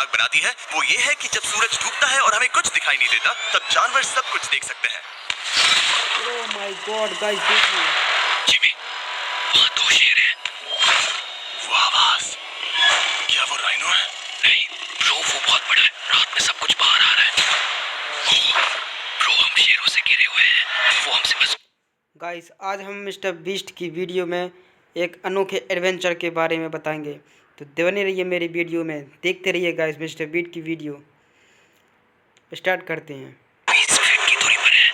खतरनाक बनाती है वो ये है कि जब सूरज डूबता है और हमें कुछ दिखाई नहीं देता तब जानवर सब कुछ देख सकते हैं। ओह माय गॉड गाइस देखिए जिमी, वहाँ 2 शेर हैं। वो आवाज, क्या वो राइनो है? नहीं ब्रो, वो बहुत बड़ा है। रात में सब कुछ बाहर आ रहा है। ब्रो, हम शेरों से घिरे हुए हैं, वो हमसे बस। गाइस आज हम मिस्टर बीस्ट की वीडियो में एक अनोखे एडवेंचर के बारे में बताएंगे, तो बने रहिए मेरी वीडियो में, देखते रहिए गाइस मिस्टर बीस्ट की वीडियो। स्टार्ट करते हैं। 20 फीट की दूरी पर है।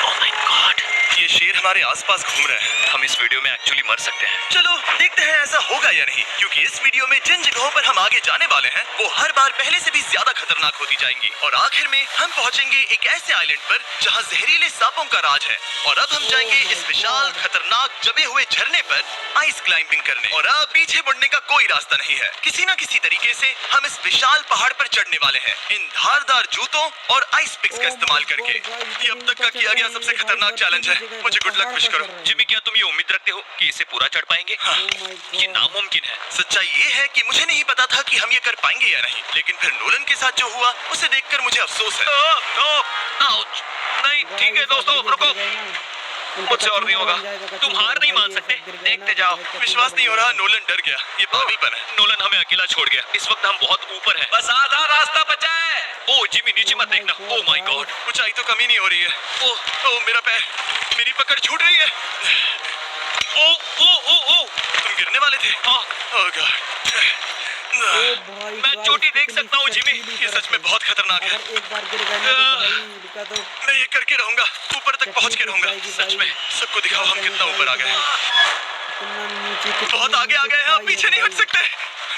ओह माय गॉड, ये शेर हमारे आसपास घूम रहे हैं। हम इस वीडियो में एक्चुअली मर सकते हैं। चलो देखते हैं ऐसा होगा या नहीं, क्योंकि इस वीडियो में जिन जगहों पर हम आगे जाने वाले हैं वो हर बार पहले से भी ज्यादा खतरनाक होती जाएंगी और आखिर में हम पहुंचेंगे एक ऐसे आइलैंड पर जहां जहरीले सांपों का राज है। और अब हम जाएंगे इस विशाल खतरनाक जमे हुए झरने पर आइस क्लाइंबिंग करने। और अब पीछे मुड़ने का कोई रास्ता नहीं है। किसी न किसी तरीके से हम इस विशाल पहाड़ पर चढ़ने वाले हैं इन धारदार जूतों और आइस पिक्स का इस्तेमाल करके। ये अब तक का किया गया सबसे खतरनाक चैलेंज है। मुझे गुड लक विश करो। जिमी, क्या तुम ये उम्मीद रखते हो कि इसे पूरा चढ़ पाएंगे? हाँ, ये नामुमकिन है। सच्चाई ये है कि मुझे नहीं पता था कि हम ये कर पाएंगे या नहीं, लेकिन फिर नोलन के साथ जो हुआ उसे देखकर मुझे अफसोस है। नहीं, ठीक है दोस्तों, रुको, मुझसे और नहीं होगा। तुम हार नहीं मान सकते, देखते जाओ। विश्वास नहीं हो रहा, नोलन डर गया। ये पागलपन है। नोलन हमें अकेला छोड़ गया। इस वक्त हम बहुत ऊपर हैं। बस आधा रास्ता बचा है। ओह जिमी, नीचे मत देखना। ओह माय गॉड, ऊंचाई तो कमी नहीं हो रही है। ओह मेरा पैर, मेरी पकड़ छूट रही है। ओह तुम गिरने वाले थे। ओह गॉड, मैं चोटी देख सकता हूँ जिमी। ये सच में बहुत खतरनाक है। एक बार गिर गए तो मैं ये करके रहूंगा, ऊपर तक पहुंच के रहूंगा। सच में सबको दिखाओ हम कितना ऊपर आ गए। बहुत आगे आ गए हैं, आप पीछे नहीं हट सकते।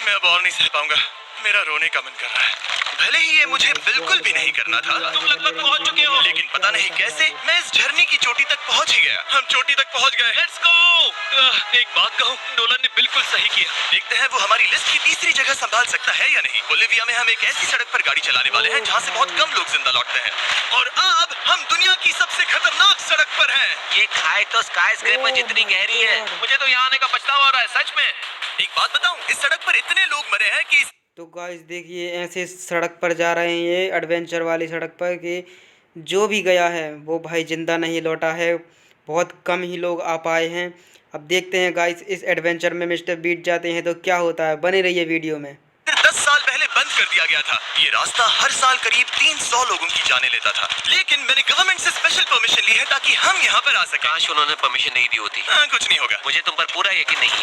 मैं अब और नहीं सह पाऊंगा, मेरा रोने का मन कर रहा है। भले ही ये मुझे बिल्कुल भी नहीं करना था। तुम लगभग पहुंच चुके हो, लेकिन पता नहीं कैसे मैं इस झरने की चोटी तक पहुंच ही गया। हम चोटी तक पहुंच गए। Let's go. एक बात कहूं, नोलन ने बिल्कुल सही किया। देखते हैं वो हमारी लिस्ट की तीसरी जगह संभाल सकता है या नहीं। बोलिविया में हम एक ऐसी सड़क पर गाड़ी चलाने वाले हैं जहां से बहुत कम लोग जिंदा लौटते हैं। और अब हम दुनिया की सबसे खतरनाक सड़क पर हैं। ये खाई तो स्काईस्क्रेपर जितनी गहरी है। मुझे तो यहाँ आने का पछतावा हो रहा है, सच में। एक बात बताऊं, इस सड़क पर इतने लोग मरे हैं कि तो गाइस देखिए ऐसे सड़क पर जा रहे हैं, ये एडवेंचर वाली सड़क पर, कि जो भी गया है वो भाई जिंदा नहीं लौटा है। बहुत कम ही लोग आ पाए हैं। अब देखते हैं गाइस इस एडवेंचर में मिस्टर बीट जाते हैं तो क्या होता है। बने रहिए वीडियो में। 10 साल पहले बंद कर दिया गया था। ये रास्ता हर साल करीब 300 लोगों की जाने लेता था, लेकिन मैंने गवर्नमेंट से स्पेशल परमिशन ली है ताकि हम यहाँ पर आ सकें। काश उन्होंने परमिशन नहीं दी होती। कुछ नहीं होगा, मुझे तुम पर पूरा यकीन नहीं है।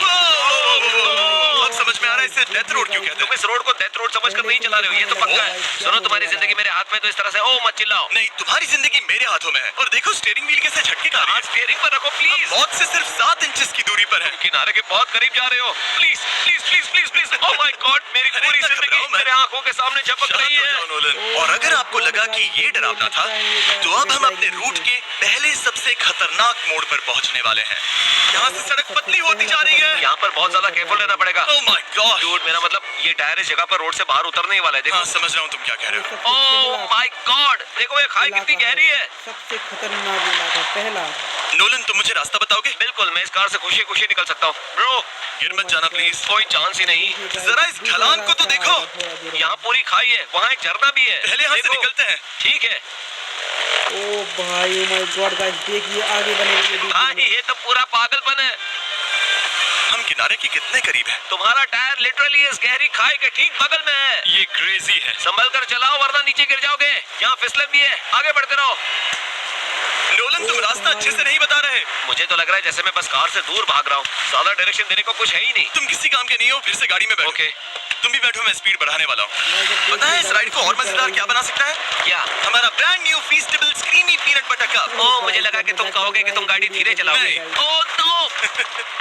अब समझ में आ रहा है इसे डेथ रोड क्यों कहते हैं। तुम इस रोड को डेथ रोड समझकर नहीं चला रहे हो, ये तो पक्का है। सुनो, तुम्हारी जिंदगी मेरे हाथ में, तो इस तरह से ओ मत चिल्लाओ। नहीं, तुम्हारी जिंदगी मेरे हाथों में है। और देखो स्टीयरिंग व्हील कैसे झटके खा रही है। स्टीयरिंग पर रखो प्लीज। मौत से सिर्फ 7 इंचेस की दूरी पर है। किनारे के बहुत करीब जा रहे हो। Please please please please please. Oh my God, मेरी पूरी जिंदगी मेरे आंखों के सामने झपक रही है। और अगर आपको लगा कि ये डरावना था, तो अब हम अपने रूट के पहले सबसे खतरनाक मोड़ पर पहुंचने वाले हैं। यहाँ से सड़क पतली होती जा रही है। यहाँ पर बहुत ज्यादा केयरफुल रहना पड़ेगा। ओह माय गॉड, डूड, मेरा मतलब ये टायर इस जगह पर रोड से बाहर उतरने ही वाला है। देखो। हाँ, समझ रहा हूँ तुम क्या कह रहे हो। ओह माय गॉड, देखो ये खाई कितनी गहरी है। सबसे खतरनाक इलाका पहला। नोलन, तुम मुझे रास्ता बताओगे? बिल्कुल, मैं इस कार से खुशी खुशी निकल सकता हूँ। ब्रो, गिर मत जाना प्लीज, कोई चांस ही नहीं। जरा इस ढलान को तो देखो, यहाँ पूरी खाई है, वहाँ एक झरना भी है। पहले यहाँ से निकलते हैं। ठीक है। ओ भाई, माय गॉड गाइस देखिए आगे बने। हाँ, ये तो पूरा पागलपन है। हम किनारे के कितने करीब हैं? तुम्हारा टायर लिटरली इस गहरी खाई के ठीक बगल में है। ये क्रेजी है। संभल कर चलाओ वरना नीचे गिर जाओगे। यहाँ फिसलन भी है, आगे बढ़ते रहो। नोलन, तुम रास्ता अच्छे से नहीं बता रहे। मुझे तो लग रहा है जैसे मैं बस कार से दूर भाग रहा हूँ। ज्यादा डायरेक्शन देने को कुछ है ही नहीं। तुम किसी काम के नहीं हो, फिर से गाड़ी में बैठो। ओके, तुम भी बैठो, मैं स्पीड बढ़ाने वाला हूँ। पता है इस राइड को और मजेदार क्या बना सकता है? क्या? हमारा brand new Feastable creamy peanut butter cup. Oh, मुझे लगा कि तुम कहोगे कि तुम गाड़ी धीरे चलाओगे। Oh no.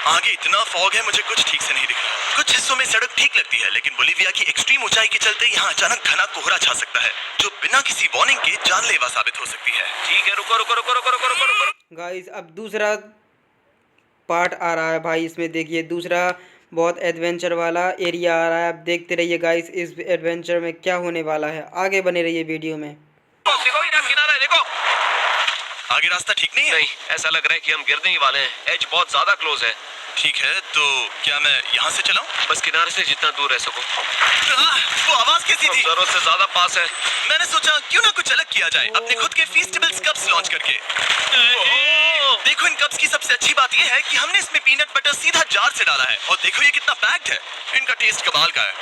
आगे इतना फॉग है, मुझे कुछ ठीक से नहीं दिख रहा। कुछ हिस्सों में सड़क ठीक लगती है, लेकिन बोलिविया की एक्सट्रीम ऊंचाई के चलते यहाँ अचानक घना कोहरा छा सकता है, जो बिना किसी वार्निंग के जानलेवा साबित हो सकती है। ठीक है, रुको रुको रुको रुको रुको रुको। गाइस अब दूसरा पार्ट आ रहा है भाई, इसमें देखिए दूसरा बहुत एडवेंचर वाला एरिया आ रहा है। अब देखते रहिए गाइस इस एडवेंचर में क्या होने वाला है। आगे बने रहिए वीडियो में। देखो, इधर किनारा है, देखो। आगे रास्ता ठीक नहीं है? नहीं, ऐसा लग रहा है कि हम गिरने ही वाले हैं। एज बहुत ज्यादा क्लोज है। ठीक है, तो क्या मैं यहाँ से चलाऊं? बस किनारे से जितना दूर रह सको। वो आवाज कैसी थी? जरूरत से ज्यादा पास है। मैंने सोचा क्यों ना कुछ अलग किया जाए अपने खुद के फीस्टेबल्स कप्स लॉन्च करके। देखो इन कप्स की सबसे अच्छी बात ये है कि हमने इसमें पीनट बटर सीधा जार से डाला है और देखो ये कितना पैक्ड है। इनका टेस्ट कमाल का है।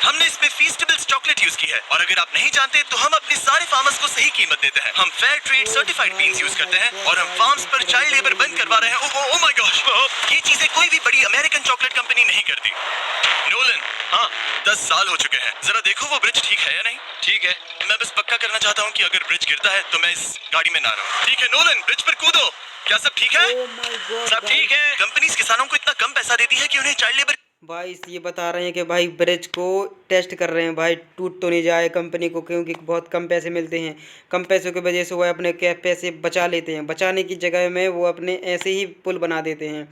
हमने इसमें फीस्टेबल्स चॉकलेट यूज की है और अगर आप नहीं जानते तो हम अपने सारे फार्मर्स को सही कीमत देते हैं। हम fair trade certified beans use करते हैं और हम फार्म्स पर चाइल्ड लेबर बंद करवा रहे हैं। ओह माय गॉश, ये चीजें कोई भी बड़ी अमेरिकन चॉकलेट कंपनी नहीं करती। नोलन, हाँ 10 साल हो चुके हैं, जरा देखो वो ब्रिज ठीक है या नहीं। ठीक है। मैं बस पक्का करना चाहता हूँ कि अगर ब्रिज गिरता है तो मैं इस गाड़ी में ना रहूं। ठीक है नोलन, ब्रिज पर कूदो। क्या सब ठीक है? सब ठीक है। कंपनीज किसानों को इतना कम पैसा देती है कि उन्हें चाइल्ड लेबर। भाई ये बता रहे हैं कि भाई ब्रिज को टेस्ट कर रहे हैं भाई, टूट तो नहीं जाए कंपनी को, क्योंकि बहुत कम पैसे मिलते हैं। कम पैसों की वजह से वो अपने क्या पैसे बचा लेते हैं, बचाने की जगह में वो अपने ऐसे ही पुल बना देते हैं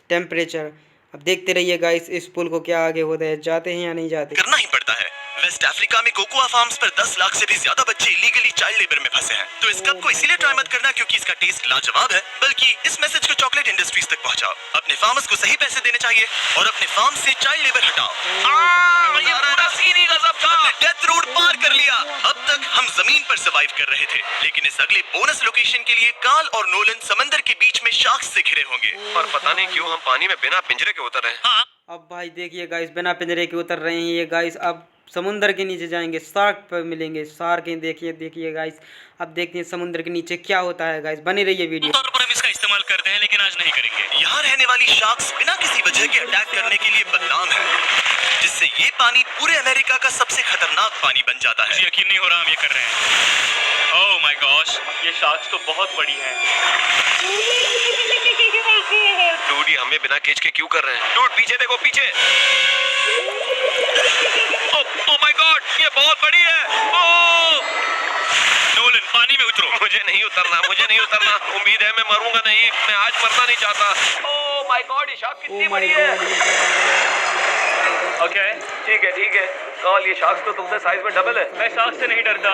टेम्परेचर। अब देखते रहिए गाइस इस पुल को क्या आगे होता है, जाते हैं या नहीं जाते। करना ही पड़ता है। वेस्ट अफ्रीका में कोकोआ फार्म्स पर 10 लाख से भी ज्यादा बच्चे इलीगली चाइल्ड लेबर में फंसे हैं। तो इस कप को इसीलिए ट्राई मत करना क्योंकि इसका टेस्ट लाजवाब है, बल्कि इस मैसेज को चॉकलेट इंडस्ट्रीज तक पहुंचाओ। अपने फार्मर्स को सही पैसे देने चाहिए और अपने फार्म से चाइल्ड लेबर हटाओ। ये पूरा सीन ही गजब था। डेथ रोड पार कर लिया। अब तक हम जमीन पर सर्वाइव कर रहे थे, लेकिन इस अगले बोनस लोकेशन के लिए कार्ल और नोलन समंदर के बीच में शार्क्स से घिरे होंगे। पर पता नहीं क्यों हम पानी में बिना पिंजरे के उतर रहे हैं। अब भाई देखिए गाइस बिना पिंजरे के उतर रहे हैं ये गाइस। अब समुंदर के नीचे जाएंगे, शार्क पर मिलेंगे। शार्क देखिए गाइस, अब देखते हैं समुद्र के नीचे क्या होता है गाइस। बनी रहिए वीडियो। तौर पर हम इसका इस्तेमाल करते हैं लेकिन आज नहीं करेंगे। यहाँ रहने वाली शार्क्स बिना किसी वजह के अटैक करने के लिए बदनाम है, जिससे ये पानी पूरे अमेरिका का सबसे खतरनाक पानी बन जाता है। यकीन नहीं हो रहा हम ये कर रहे हैं। ओह माय गॉश, ये शार्क्स तो बहुत बड़ी हैं। डूड ये हमें बिना केज के क्यों कर रहे हैं? डूड पीछे देखो, पीछे। ओह माय गॉड, ये बहुत बड़ी है। नोलन पानी में उतरो। मुझे नहीं उतरना, मुझे नहीं उतरना। उम्मीद है मैं मरूंगा नहीं। मैं आज मरना नहीं चाहता। ओह माय गॉड, ये शार्क कितनी बड़ी है। ओके ठीक है। कॉल ये शार्क तो तुमसे साइज में डबल है। मैं शार्क से नहीं डरता,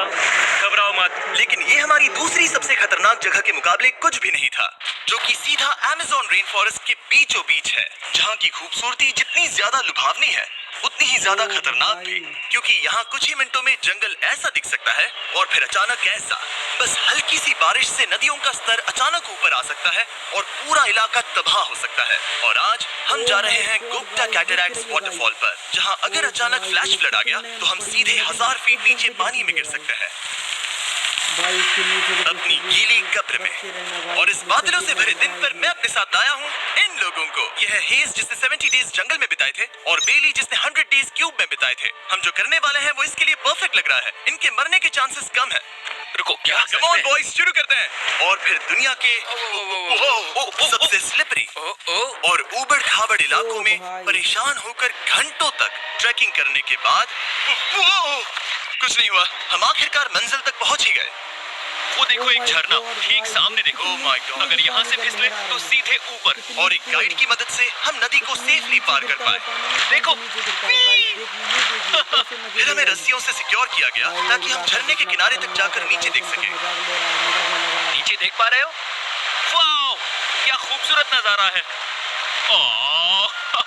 घबराओ मत। लेकिन ये हमारी दूसरी सबसे खतरनाक जगह के मुकाबले कुछ भी नहीं था, जो कि सीधा अमेज़न रेन फॉरेस्ट के बीचों बीच है, जहाँ की खूबसूरती जितनी ज्यादा लुभावनी है उतनी ही ज्यादा खतरनाक भी, क्योंकि यहाँ कुछ ही मिनटों में जंगल ऐसा दिख सकता है और फिर अचानक ऐसा। बस हल्की सी बारिश से नदियों का स्तर अचानक ऊपर आ सकता है और पूरा इलाका तबाह हो सकता है। और आज हम जा रहे हैं गोप्टा कैटरैक्ट्स वाटरफॉल पर, जहाँ अगर अचानक फ्लैश फ्लड आ गया तो हम सीधे 1000 फीट नीचे पानी में गिर सकते हैं, अपनी गीली कब्र में। और इस बादलों से भरे दिन पर मैं अपने साथ लाया हूँ इन लोगों को। यह है हेज जिसने 70 डेज जंगल में बिताए थे और बेली जिसने 100 डेज क्यूब में बिताए थे। हम जो करने वाले हैं वो इसके लिए परफेक्ट लग रहा है। इनके मरने के चांसेस कम है। रुको, क्या? कम ऑन बॉयज, शुरू करते हैं। और फिर दुनिया के सबसे स्लिपरी और ऊबड़ खाबड़ इलाकों में परेशान होकर घंटों तक ट्रैकिंग करने के बाद कुछ नहीं हुआ, हम आखिरकार मंजिल तक पहुंच ही गए। वो देखो एक झरना ठीक सामने देखो। ओह माय गॉड, अगर यहाँ से फिसले तो सीधे ऊपर। और एक गाइड की मदद से हम नदी को सेफली पार कर पाए। देखो फिर हमें रस्सियों से सिक्योर किया गया ताकि हम झरने के किनारे तक जाकर नीचे देख सकें। नीचे देख पा रहे हो? वाओ, क्या खूबसूरत नजारा है।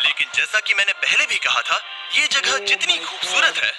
लेकिन जैसा कि मैंने पहले भी कहा था, ये जगह जितनी खूबसूरत है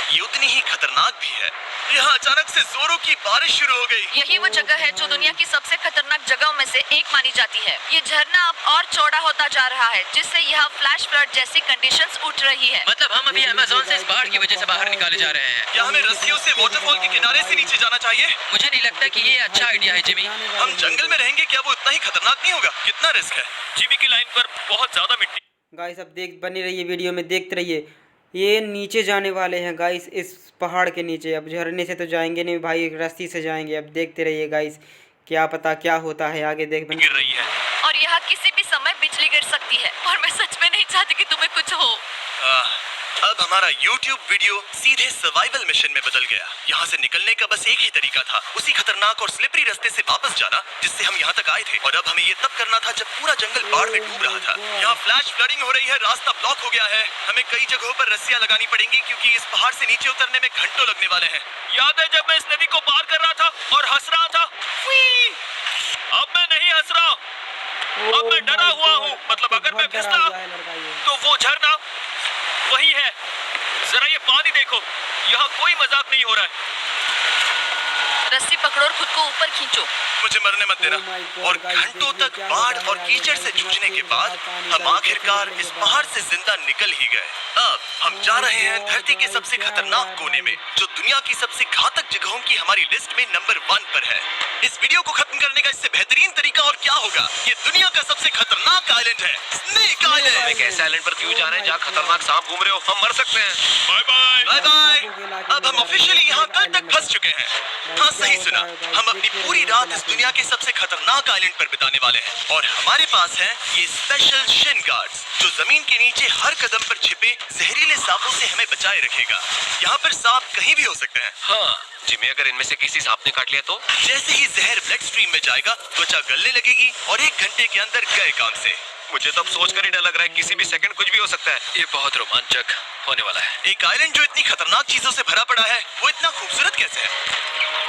ये उतनी ही खतरनाक भी है। यहाँ अचानक से जोरों की बारिश शुरू हो गई। यही वो जगह है जो दुनिया की सबसे खतरनाक जगहों में से एक मानी जाती है। ये झरना अब और चौड़ा होता जा रहा है, जिससे यहाँ फ्लैश फ्लड जैसी कंडीशंस उठ रही है। मतलब हम अभी अमेज़न से इस पहाड़ की वजह से बाहर निकाले जा रहे हैं। क्या हमें रस्सियों से वाटरफॉल के किनारे से नीचे जाना चाहिए? मुझे नहीं लगता कि ये अच्छा आइडिया है जिमी। हम जंगल में रहेंगे, क्या वो उतना ही खतरनाक नहीं होगा? कितना रिस्क है? जिमी की लाइन पर बहुत ज्यादा मिट्टी। गाइस अब बनी रहिए वीडियो में, देखते रहिए। ये नीचे जाने वाले हैं गाइस, इस पहाड़ के नीचे। अब झरने से तो जाएंगे नहीं भाई, रस्सी से जाएंगे। अब देखते रहिए गाइस, क्या पता क्या होता है आगे। गिर रही है और यहाँ किसी भी समय बिजली गिर सकती है और मैं सच में नहीं चाहती कि तुम्हें कुछ हो। अब हमारा YouTube वीडियो सीधे सर्वाइवल मिशन में बदल गया। यहाँ से निकलने का बस एक ही तरीका था, उसी खतरनाक और स्लिपरी रास्ते से वापस जाना जिससे हम यहाँ तक आए थे। और अब हमें ये तब करना था जब पूरा जंगल बाढ़ में डूब रहा था। यहाँ फ्लैश फ्लडिंग हो रही है, रास्ता ब्लॉक हो गया है। हमें कई जगहों पर रस्सियां लगानी पड़ेंगी क्योंकि इस पहाड़ से नीचे उतरने में घंटों लगने वाले हैं। याद है जब मैं इस नदी को पार कर रहा था और हंस रहा था? अब मैं नहीं हंस रहा, अब मैं डरा हुआ हूँ। मतलब अगर मैं फिसला तो वो झरना वही है। जरा ये पानी देखो, यहाँ कोई मजाक नहीं हो रहा है। रस्सी पकड़ो और खुद को ऊपर खींचो। मुझे मरने मत देना। और घंटों तक बाढ़ और कीचड़ से जूझने के बाद हम आखिरकार इस पहाड़ से जिंदा निकल ही गए। अब हम जा रहे हैं धरती के सबसे खतरनाक कोने में, जो दुनिया की सबसे घातक जगहों की हमारी लिस्ट में नंबर 1 पर है। इस वीडियो को खत्म करने का इससे बेहतरीन तरीका और क्या होगा? ये दुनिया का सबसे खतरनाक आइलैंड है, स्नेक आइलैंड। हम एक ऐसे आइलैंड पर क्यों जा रहे हैं जहाँ खतरनाक सांप घूम रहे हो? हम मर सकते हैं। Bye bye bye bye. अब हम ऑफिशियली यहाँ कल तक फंस चुके हैं। हाँ, सही सुना, हम अपनी पूरी रात इस दुनिया के सबसे खतरनाक आइलैंड पर बिताने वाले हैं। और हमारे पास हैं ये स्पेशल शिन गार्ड्स, जो जमीन के नीचे हर कदम पर छिपे जहरीले सांपों से हमें बचाए रखेगा। यहाँ पर सांप कहीं भी हो सकते हैं। हाँ जिमी, अगर इनमें से किसी सांप ने काट लिया तो? जैसे ही जहर ब्लड स्ट्रीम में जाएगा, त्वचा गलने लगेगी और 1 घंटे के अंदर गए काम से। मुझे तो अब सोचकर ही डर लग रहा है, किसी भी सेकंड कुछ भी हो सकता है। ये बहुत रोमांचक होने वाला है। एक आइलैंड जो इतनी खतरनाक चीजों से भरा पड़ा है, वो इतना खूबसूरत कैसे है?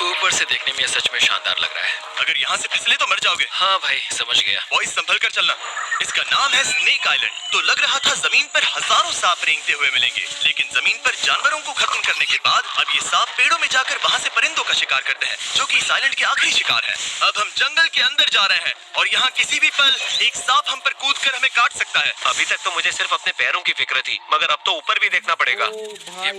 ऊपर से देखने में ये सच में शानदार लग रहा है। अगर यहाँ से फिसले तो मर जाओगे। हाँ भाई, समझ गया। बॉयज संभल कर चलना। इसका नाम है स्नेक आइलैंड। तो लग रहा था जमीन पर हजारों सांप रेंगते हुए मिलेंगे, लेकिन जमीन पर जानवरों को खत्म करने के बाद अब ये सांप पेड़ों में जाकर वहाँ से परिंदों का शिकार करते हैं, जो कि इस आइलैंड के आखिरी शिकार है। अब हम जंगल के अंदर जा रहे हैं और यहाँ किसी भी पल एक सांप हम पर कूद कर हमें काट सकता है। अभी तक तो मुझे सिर्फ अपने पैरों की फिक्र थी, मगर अब तो ऊपर भी देखना पड़ेगा। यहाँ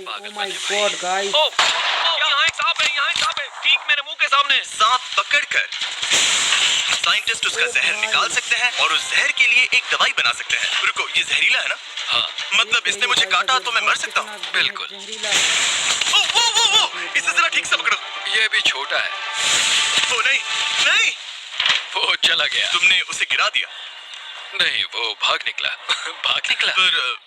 एक सांप है, यहाँ एक सांप है, ठीक मेरे मुंह के सामने। सांप पकड़कर साइंटिस्ट उसका जहर निकाल सकते हैं और उस जहर के लिए एक दवाई बना सकते हैं। रुको, ये जहरीला है ना? हाँ। मतलब इसने मुझे काटा तो मैं मर सकता हूँ? बिल्कुल। वो इसे जरा ठीक से पकड़ो। ये भी छोटा है। ओ नहीं नहीं, वो चला गया। तुमने उसे गिरा दिया? नहीं, वो भाग निकला। भाग निकला। पर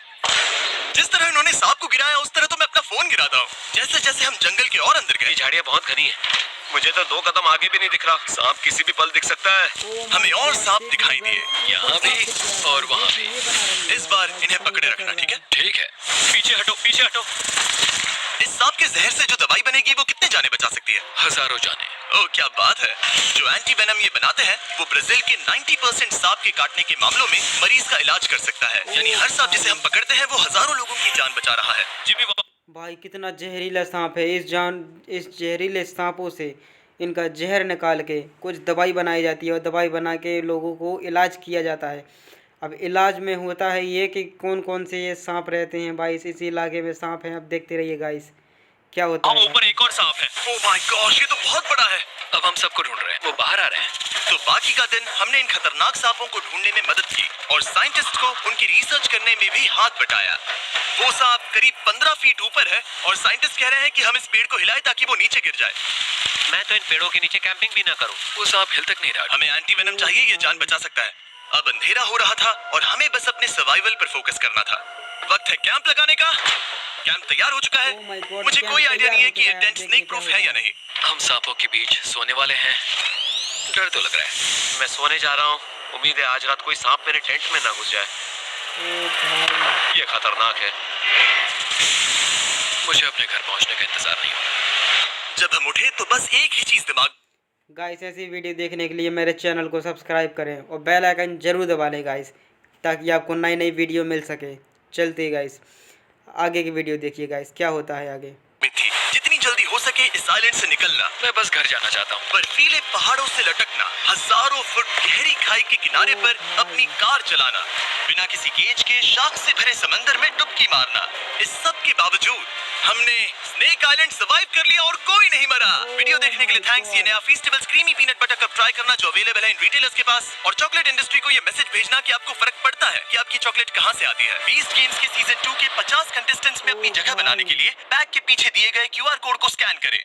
जिस तरह इन्होंने सांप को गिराया, उस तरह तो मैं अपना फोन गिराता हूँ। जैसे जैसे हम जंगल के और अंदर गए, झाड़ियाँ बहुत घनी है, मुझे तो 2 कदम आगे भी नहीं दिख रहा। सांप किसी भी पल दिख सकता है। हमें और सांप दिखाई दिए, यहाँ भी और वहाँ भी। इस बार इन्हें पकड़े रखना, ठीक है? ठीक है। पीछे हटो, पीछे हटो। इस सांप के जहर से जो दवाई बनेगी वो कितने जाने बचा सकती है? हजारों जाने। ओह क्या बात है। जो एंटी वेनम ये बनाते हैं, वो ब्राजील के 90% सांप के काटने के मामलों में मरीज का इलाज कर सकता है। यानी हर सांप जिसे हम पकड़ते हैं वो हजारों लोगों की जान बचा रहा है। जिमी भाई कितना जहरीला सांप है। इस जहरीले सांपों से इनका जहर निकाल के कुछ दवाई बनाई जाती है और दवाई बना के लोगों को इलाज किया जाता है। अब इलाज में होता है ये कि कौन कौन से ये सांप रहते हैं भाई, इस इलाके में सांप हैं। अब देखते रहिए गाइस क्या होता है। ऊपर एक और सांप है। ओह माय गॉश, ये तो बहुत बड़ा है। अब हम सबको ढूंढ रहे हैं, वो बाहर आ रहे हैं। तो बाकी का दिन हमने इन खतरनाक सांपों को ढूंढने में मदद की और साइंटिस्ट को उनकी रिसर्च करने में भी हाथ बटाया। वो सांप करीब 15 फीट ऊपर है और साइंटिस्ट कह रहे हैं कि हम इस पेड़ को हिलाएं ताकि वो नीचे गिर जाए। मैं तो इन पेड़ों के नीचे कैंपिंग भी ना करूं। वो सांप हिल तक नहीं रहा। हमें एंटी वेनम चाहिए, ये जान बचा सकता है। अब अंधेरा हो रहा था और हमें बस अपने सर्वाइवल पर फोकस करना था। वक्त है कैंप लगाने का। कैंप तैयार हो चुका है। Oh my God, मुझे कोई आइडिया नहीं है कि ये टेंट देखिए स्नेक प्रूफ है या नहीं। हम सांपों के बीच सोने वाले हैं। डर तो लग रहा है। मैं सोने जा रहा हूँ। उम्मीद है आज रात कोई सांप मेरे टेंट में ना घुस जाए। ये खतरनाक है। मुझे अपने घर पहुंचने का इंतजार नहीं हो रहा। जब हम उठे तो बस एक ही चीज दिमाग। गाइस ऐसी वीडियो देखने के लिए मेरे चैनल को सब्सक्राइब करें और बेल आइकन जरूर दबा लें गाइस, ताकि आपको नई नई वीडियो मिल सके। चलते गाइस आगे की वीडियो देखिए गाइस क्या होता है आगे। थी जितनी जल्दी हो सके इस आइलैंड से निकलना। मैं बस घर जाना चाहता हूँ। बर्फीले पहाड़ों से लटकना, हजारों फुट गहरी खाई के किनारे पर अपनी कार चलाना, बिना किसी केज के शाख से भरे समंदर में डुबकी मारना। इस सब के बावजूद हमने स्नेक आइलैंड सर्वाइव कर लिया और कोई नहीं मरा। वीडियो देखने के लिए थैंक्स। ये नया Feastables creamy peanut butter cup try करना जो अवेलेबल है इन रिटेलर्स के पास, और चॉकलेट इंडस्ट्री को ये मैसेज भेजना कि आपको फर्क पड़ता है कि आपकी चॉकलेट कहाँ से आती है। बीस्ट गेम्स के सीजन 2 के 50 कंटेस्टेंट्स में अपनी जगह बनाने के लिए बैग के पीछे दिए गए QR कोड को स्कैन करें।